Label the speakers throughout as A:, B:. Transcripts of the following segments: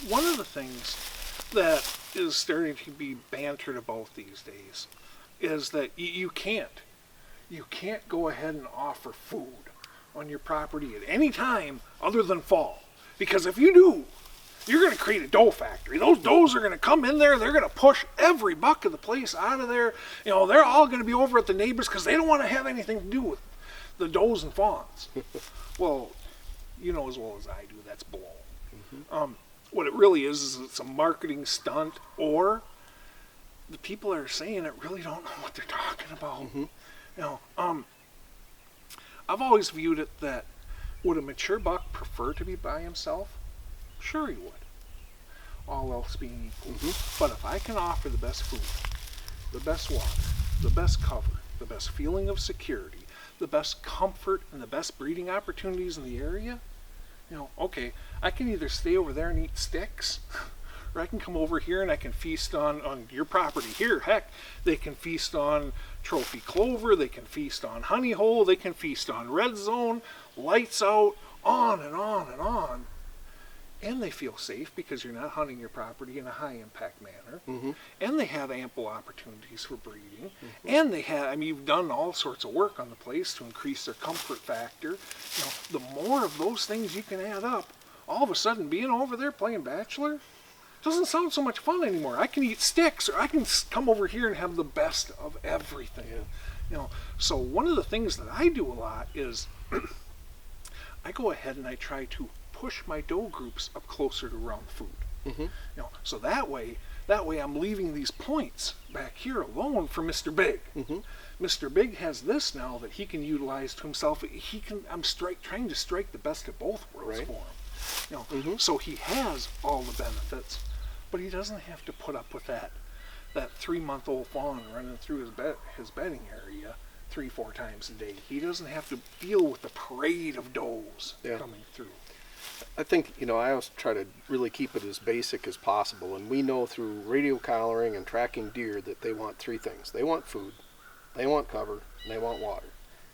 A: one of the things that is starting to be bantered about these days is that you can't go ahead and offer food on your property at any time other than fall. Because if you do, you're going to create a dough factory. Those doughs are going to come in there. They're going to push every buck of the place out of there. They're all going to be over at the neighbors because they don't want to have anything to do with the does and fawns. Well, you know as well as I do, that's bull. Mm-hmm. What it really is it's a marketing stunt, or the people that are saying it really don't know what they're talking about. Mm-hmm. I've always viewed it that would a mature buck prefer to be by himself? Sure he would, all else being equal. Mm-hmm. But if I can offer the best food, the best water, the best cover, the best feeling of security, the best comfort, and the best breeding opportunities in the area, okay, I can either stay over there and eat sticks, or I can come over here and I can feast on your property here. Heck, they can feast on trophy clover, they can feast on honey hole, they can feast on red zone, lights out, on and on and on. And they feel safe because you're not hunting your property in a high impact manner. Mm-hmm. And they have ample opportunities for breeding. Mm-hmm. And they have, you've done all sorts of work on the place to increase their comfort factor. The more of those things you can add up, all of a sudden being over there playing Bachelor doesn't sound so much fun anymore. I can eat sticks, or I can come over here and have the best of everything. Yeah. So one of the things that I do a lot is I go ahead and I try to push my doe groups up closer to round food. Mm-hmm. So that way I'm leaving these points back here alone for Mr. Big. Mm-hmm. Mr. Big has this now that he can utilize to himself. I'm trying to strike the best of both worlds for him. Mm-hmm. So he has all the benefits, but he doesn't have to put up with that 3-month-old fawn running through his bedding area 3-4 times a day. He doesn't have to deal with the parade of does coming through.
B: I think, I always try to really keep it as basic as possible. And we know through radio collaring and tracking deer that they want 3 things. They want food, they want cover, and they want water.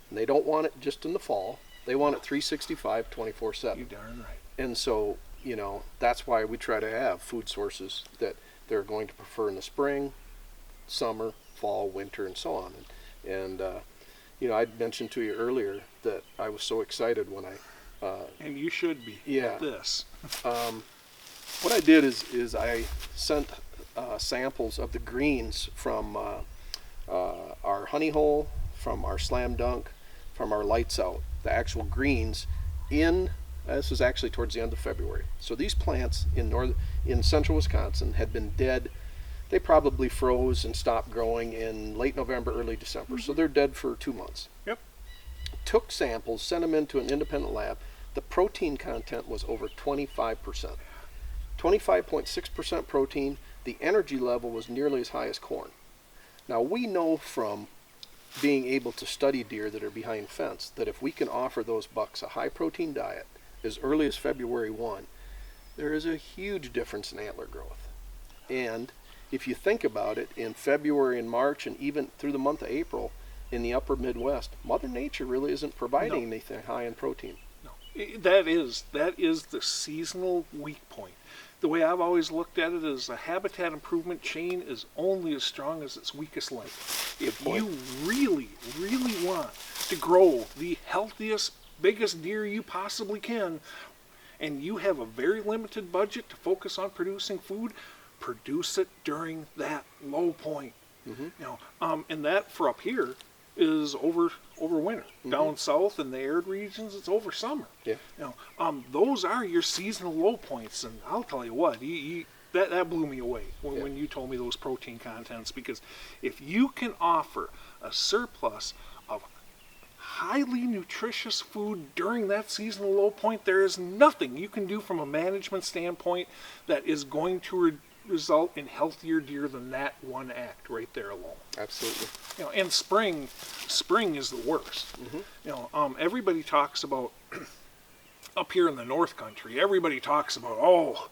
B: And they don't want it just in the fall. They want it 365, 24/7.
A: You're darn right.
B: And so, that's why we try to have food sources that they're going to prefer in the spring, summer, fall, winter, and so on. And I mentioned to you earlier that I was so excited when I
A: and you should be at this.
B: What I did is I sent samples of the greens from our honey hole, from our slam dunk, from our lights out, the actual greens this was actually towards the end of February. So these plants in central Wisconsin had been dead. They probably froze and stopped growing in late November, early December. Mm-hmm. So they're dead for 2 months.
A: Yep.
B: Took samples, sent them into an independent lab. The protein content was over 25%. 25.6% protein. The energy level was nearly as high as corn. Now we know from being able to study deer that are behind fence that if we can offer those bucks a high protein diet as early as February 1, there is a huge difference in antler growth. And if you think about it, in February and March and even through the month of April in the upper Midwest, Mother Nature really isn't providing anything high in protein.
A: No, that is the seasonal weak point. The way I've always looked at it is a habitat improvement chain is only as strong as its weakest link. If you really, really want to grow the healthiest, biggest deer you possibly can, and you have a very limited budget to focus on producing food, produce it during that low point. Mm-hmm. And that for up here is over winter. Mm-hmm. Down south in the arid regions, it's over summer.
B: Yeah.
A: Those are your seasonal low points, and I'll tell you what, that blew me away when you told me those protein contents, because if you can offer a surplus of highly nutritious food during that seasonal low point, there is nothing you can do from a management standpoint that is going to result in healthier deer than that one act right there alone.
B: Absolutely.
A: And spring is the worst. Mm-hmm. Everybody talks about up here in the North Country. Everybody talks about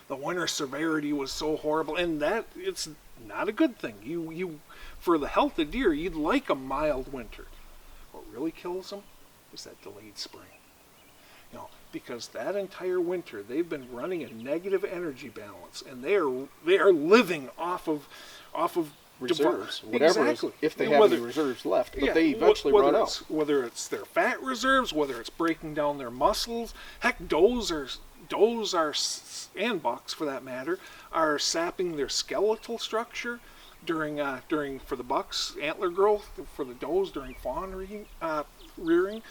A: the winter severity was so horrible, and that it's not a good thing. You for the health of deer, you'd like a mild winter. What really kills them is that delayed spring. Because that entire winter they've been running a negative energy balance, and they are living off of
B: Reserves, whatever,
A: exactly.
B: if they have any reserves left, but they eventually run out.
A: Whether it's their fat reserves, whether it's breaking down their muscles, heck, does and bucks for that matter are sapping their skeletal structure during for the bucks antler growth, for the does during fawn rearing.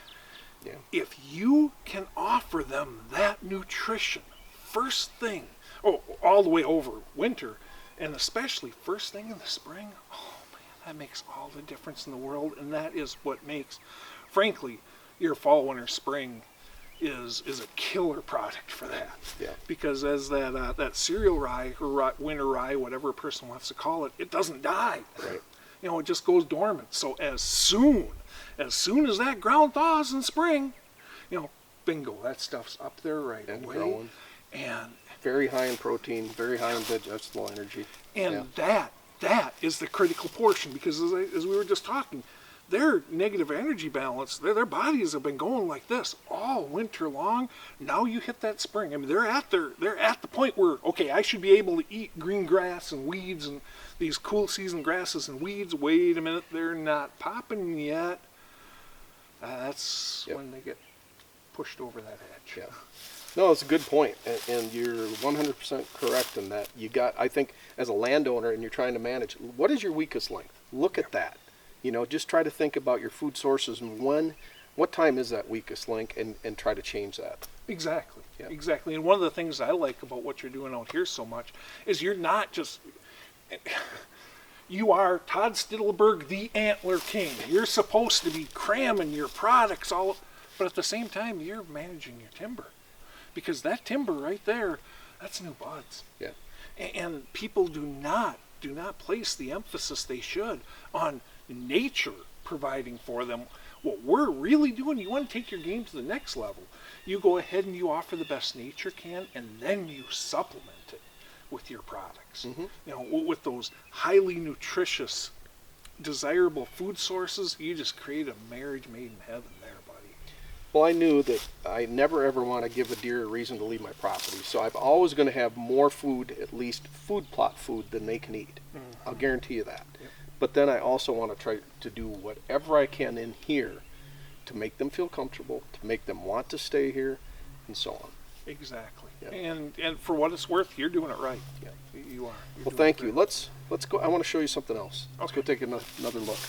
B: Yeah.
A: If you can offer them that nutrition first thing, all the way over winter, and especially first thing in the spring, oh man, that makes all the difference in the world. And that is what makes, frankly, your fall, winter, spring is a killer product for that.
B: Yeah.
A: Because as that cereal rye or winter rye, whatever a person wants to call it, it doesn't die.
B: Right.
A: It just goes dormant. So as soon as that ground thaws in spring, bingo, that stuff's up there right
B: And
A: away.
B: growing.
A: And
B: very high in protein, very high in digestible energy.
A: And that is the critical portion, because as we were just talking, their negative energy balance, their bodies have been going like this all winter long. Now you hit that spring. I mean, they're at the point where, okay, I should be able to eat green grass and weeds and these cool season grasses and weeds. Wait a minute, they're not popping yet. That's when they get pushed over that edge.
B: Yeah. No, it's a good point, and you're 100% correct in that. I think, as a landowner and you're trying to manage, what is your weakest length? Look at that. Just try to think about your food sources and what time is that weakest link, and try to change that.
A: Exactly.
B: Yeah.
A: Exactly. And one of the things I like about what you're doing out here so much is you're not just, you are Todd Stittleburg, the Antler King. You're supposed to be cramming your products all, but at the same time, you're managing your timber. Because that timber right there, that's new buds.
B: Yeah.
A: And people do not place the emphasis they should on nature providing for them. What we're really doing, you want to take your game to the next level, you go ahead and you offer the best nature can, and then you supplement it with your products.
B: Mm-hmm.
A: With those highly nutritious, desirable food sources, you just create a marriage made in heaven there, buddy.
B: Well, I knew that I never ever want to give a deer a reason to leave my property, so I'm always going to have more food, at least food plot food, than they can eat. Mm-hmm. I'll guarantee you that.
A: Yep.
B: But then I also want to try to do whatever I can in here to make them feel comfortable, to make them want to stay here, and so on.
A: Exactly.
B: Yeah.
A: And for what it's worth, you're doing it right.
B: Yeah.
A: You are.
B: Well, thank you. Let's go. I want to show you something else. Let's
A: Okay.
B: go take another look.